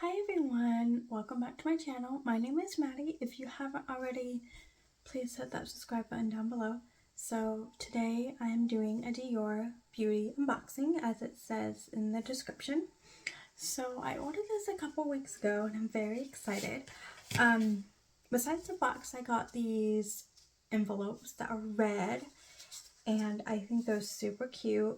Hi everyone, welcome back to my channel. My name is Maddie. If you haven't already, please hit that subscribe button down below. So today I am doing a Dior beauty unboxing as it says in the description. So I ordered this a couple weeks ago and I'm very excited. Besides the box, I got these envelopes that are red and I think they're super cute.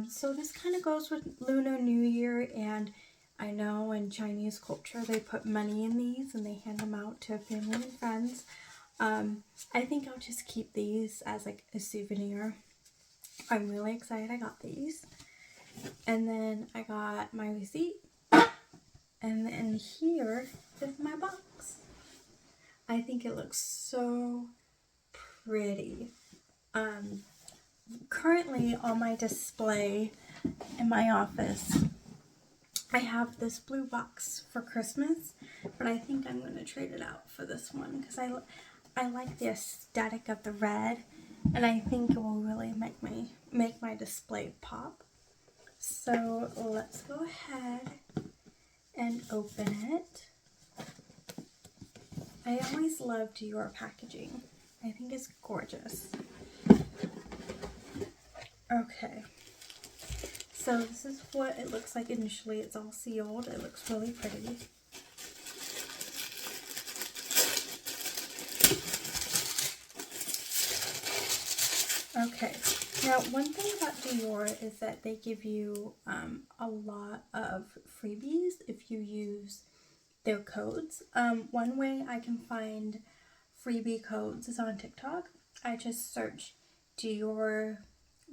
So this kind of goes with Lunar New Year, and I know in Chinese culture they put money in these and they hand them out to family and friends. I think I'll just keep these as like a souvenir. I'm really excited I got these. And then I got my receipt. And then here is my box. I think it looks so pretty. Currently on my display in my office, I have this blue box for Christmas, but I think I'm going to trade it out for this one because I like the aesthetic of the red, and I think it will really make my display pop. So let's go ahead and open it. I always love Dior packaging. I think it's gorgeous. Okay. So this is what it looks like initially. It's all sealed. It looks really pretty. Okay, now one thing about Dior is that they give you a lot of freebies if you use their codes. One way I can find freebie codes is on TikTok. I just search Dior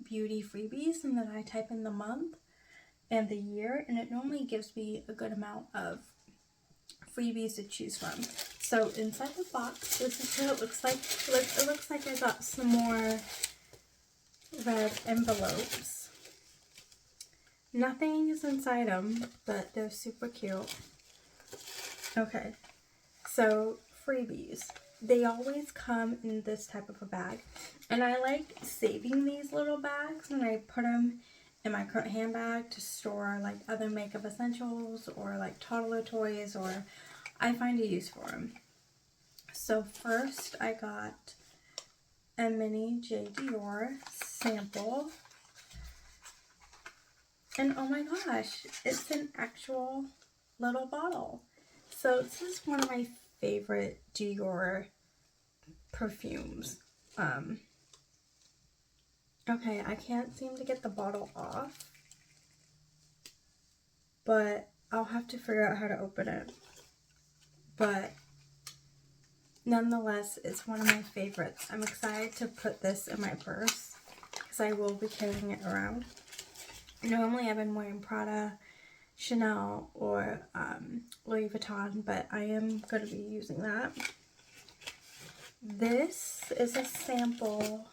beauty freebies and then I type in the month and the year, and it normally gives me a good amount of freebies to choose from. So inside the box, this is what it looks like. It looks like I got some more red envelopes. Nothing is inside them, but they're super cute. Okay, so freebies. They always come in this type of a bag, and I like saving these little bags, and I put them in my current handbag to store like other makeup essentials or like toddler toys, or I find a use for them. So first I got a mini J. Dior sample, and oh my gosh, it's an actual little bottle. So this is one of my favorite Dior perfumes. Okay, I can't seem to get the bottle off, but I'll have to figure out how to open it. But nonetheless, it's one of my favorites. I'm excited to put this in my purse because I will be carrying it around. Normally I've been wearing Prada, Chanel, or Louis Vuitton, but I am going to be using that. This is a sample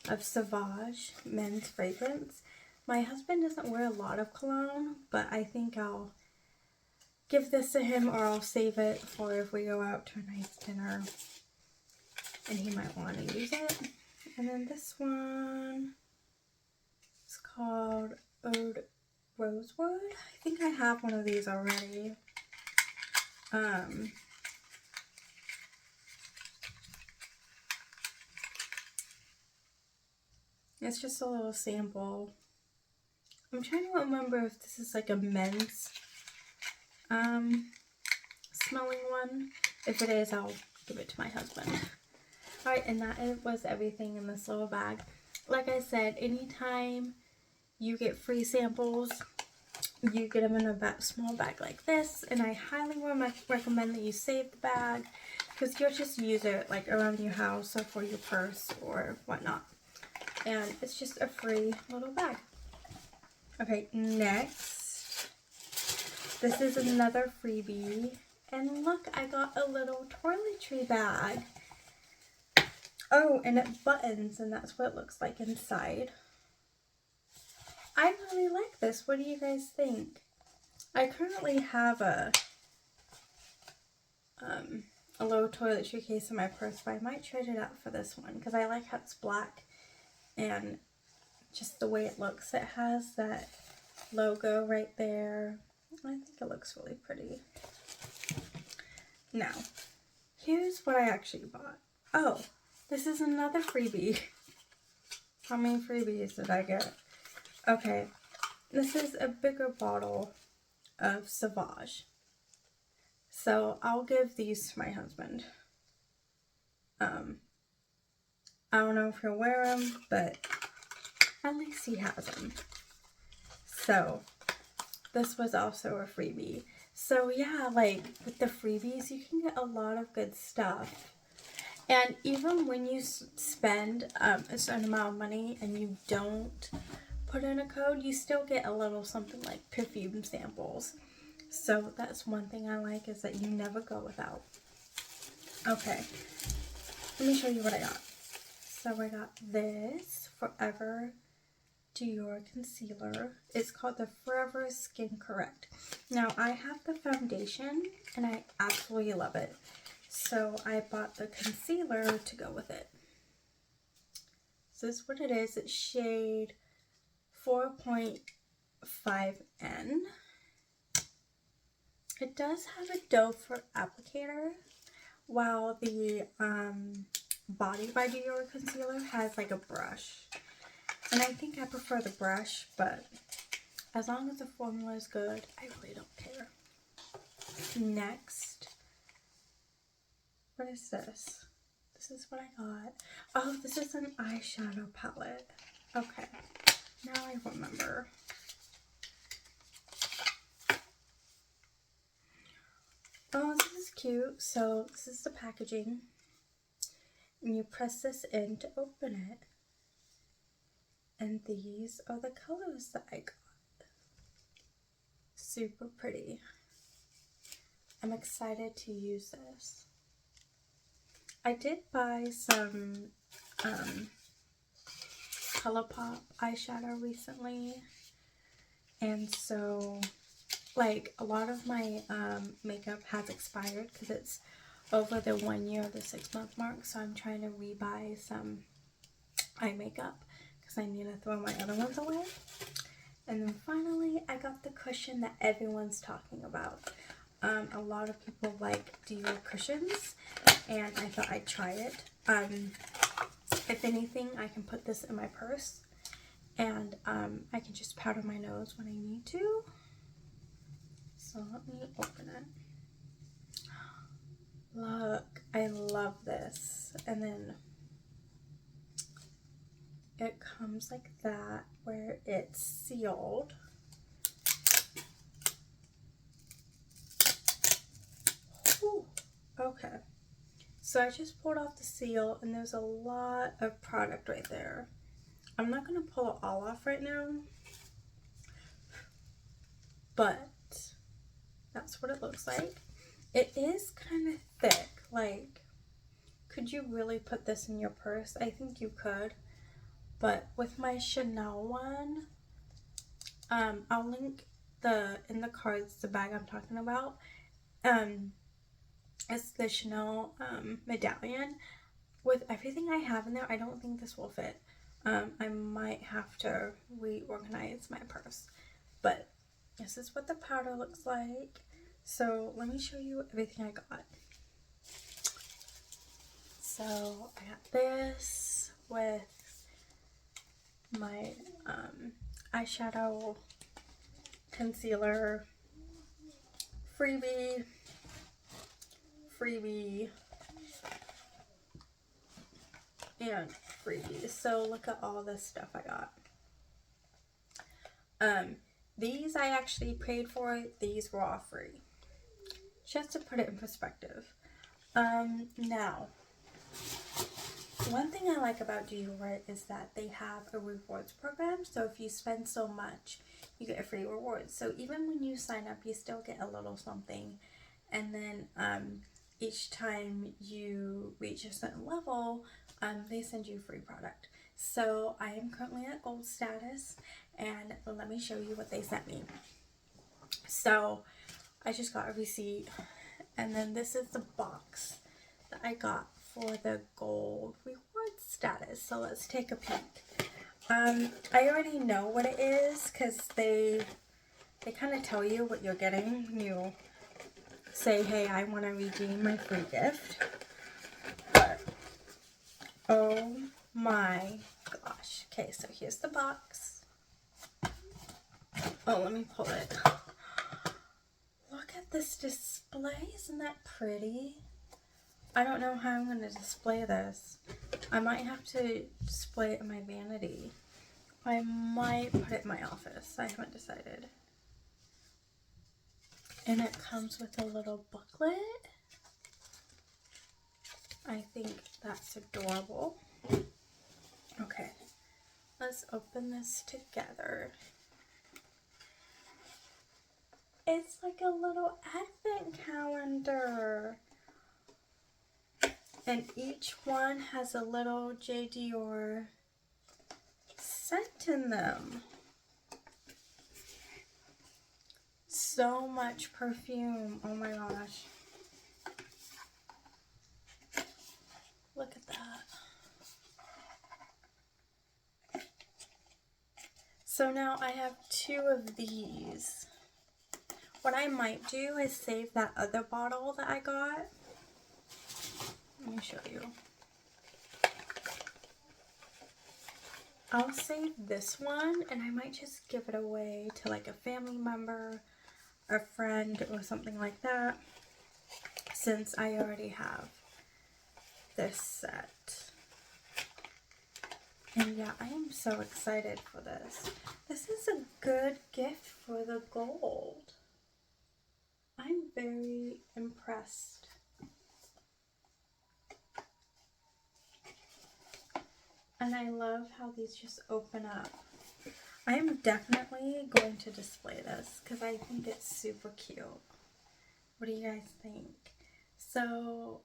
of Sauvage men's fragrance. My husband doesn't wear a lot of cologne, but I think I'll give this to him, or I'll save it for if we go out to a nice dinner and he might want to use it. And then this one is called Ode Rosewood. I think I have one of these already. It's just a little sample. I'm trying to remember if this is like a men's smelling one. If it is, I'll give it to my husband. Alright, and that was everything in this little bag. Like I said, anytime you get free samples, you get them in a small bag like this, and I highly recommend that you save the bag because you'll just use it like around your house or for your purse or whatnot. And it's just a free little bag. Okay, next, this is another freebie, and look, I got a little toiletry bag. Oh, and it buttons, and that's what it looks like inside. I really like this. What do you guys think? I currently have a little toiletry case in my purse, but I might trade it out for this one because I like how it's black and just the way it looks. It has that logo right there, I think it looks really pretty. Now, here's what I actually bought. Oh, this is another freebie. How many freebies did I get? Okay, this is a bigger bottle of Sauvage. So I'll give these to my husband. I don't know if he'll wear them, but at least he has them. So this was also a freebie. So yeah, like with the freebies, you can get a lot of good stuff. And even when you spend a certain amount of money and you don't put in a code, you still get a little something like perfume samples. So that's one thing I like, is that you never go without. Okay, let me show you what I got. So I got this Forever Dior concealer. It's called the Forever Skin Correct. Now I have the foundation and I absolutely love it. So I bought the concealer to go with it. So this is what it is. It's shade 4.5N. It does have a doe foot applicator, while the Body by Dior concealer has like a brush. And I think I prefer the brush, but as long as the formula is good, I really don't care. Next, what is this? This is what I got. Oh, this is an eyeshadow palette. Okay, now I remember. Oh, this is cute. So this is the packaging. And you press this in to open it. And these are the colors that I got. Super pretty. I'm excited to use this. I did buy some ColourPop eyeshadow recently. And so, like, a lot of my makeup has expired because it's over the 1 year or the 6 month mark. So I'm trying to rebuy some eye makeup because I need to throw my other ones away. And then finally, I got the cushion that everyone's talking about. A lot of people like Dior cushions, and I thought I'd try it. If anything, I can put this in my purse, and I can just powder my nose when I need to. So let me open it. Look, I love this. And then it comes like that, where it's sealed. Ooh, okay. So I just pulled off the seal, and there's a lot of product right there. I'm not going to pull it all off right now, but that's what it looks like. It is kind of thick. Like, could you really put this in your purse? I think you could. But with my Chanel one, I'll link in the cards the bag I'm talking about. It's the Chanel medallion. With everything I have in there, I don't think this will fit. I might have to reorganize my purse. But this is what the powder looks like. So let me show you everything I got. So I got this with my eyeshadow concealer, freebie, and freebie. So look at all this stuff I got. These I actually paid for. These were all free. Just to put it in perspective. Now, one thing I like about Dior is that they have a rewards program. So if you spend so much, you get a free reward. So even when you sign up, you still get a little something. And then each time you reach a certain level, they send you a free product. So I am currently at gold status, and let me show you what they sent me. So I just got a receipt, and then this is the box that I got for the gold reward status. So let's take a peek. I already know what it is because they they kind of tell you what you're getting when you say, hey, I want to redeem my free gift. But, oh my gosh. Okay, so here's the box. Oh, let me pull it. Look at this display. Isn't that pretty? I don't know how I'm going to display this. I might have to display it in my vanity. I might put it in my office. I haven't decided. And it comes with a little booklet. I think that's adorable. Okay, let's open this together. It's like a little advent calendar. And each one has a little Dior scent in them. So much perfume. Oh my gosh. Look at that. So now I have 2 of these. What I might do is save that other bottle that I got. Let me show you. I'll save this one and I might just give it away to like a family member, a friend, or something like that, since I already have this set. And yeah, I am so excited for this. This is a good gift for the gold. I'm very impressed. And I love how these just open up. I am definitely going to display this because I think it's super cute. What do you guys think? So,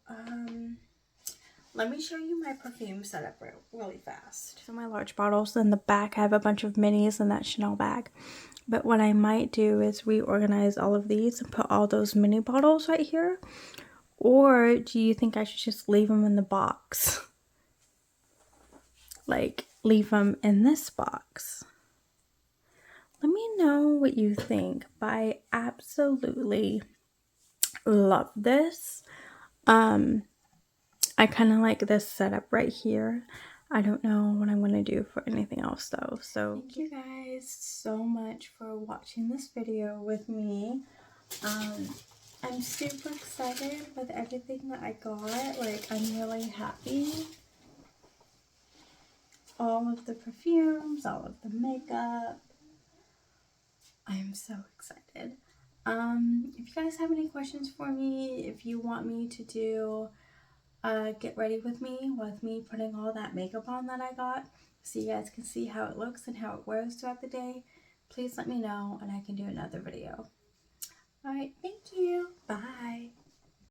let me show you my perfume setup really fast. So my large bottles, in the back I have a bunch of minis in that Chanel bag. But what I might do is reorganize all of these and put all those mini bottles right here. Or do you think I should just leave them in the box? Like, leave them in this box. Let me know what you think. But I absolutely love this. I kind of like this setup right here. I don't know what I'm going to do for anything else though. So thank you guys so much for watching this video with me. I'm super excited with everything that I got. Like, I'm really happy. All of the perfumes, all of the makeup. I'm so excited. If you guys have any questions for me, if you want me to do get ready with me putting all that makeup on that I got, so you guys can see how it looks and how it wears throughout the day, please let me know and I can do another video. Alright, thank you. Bye.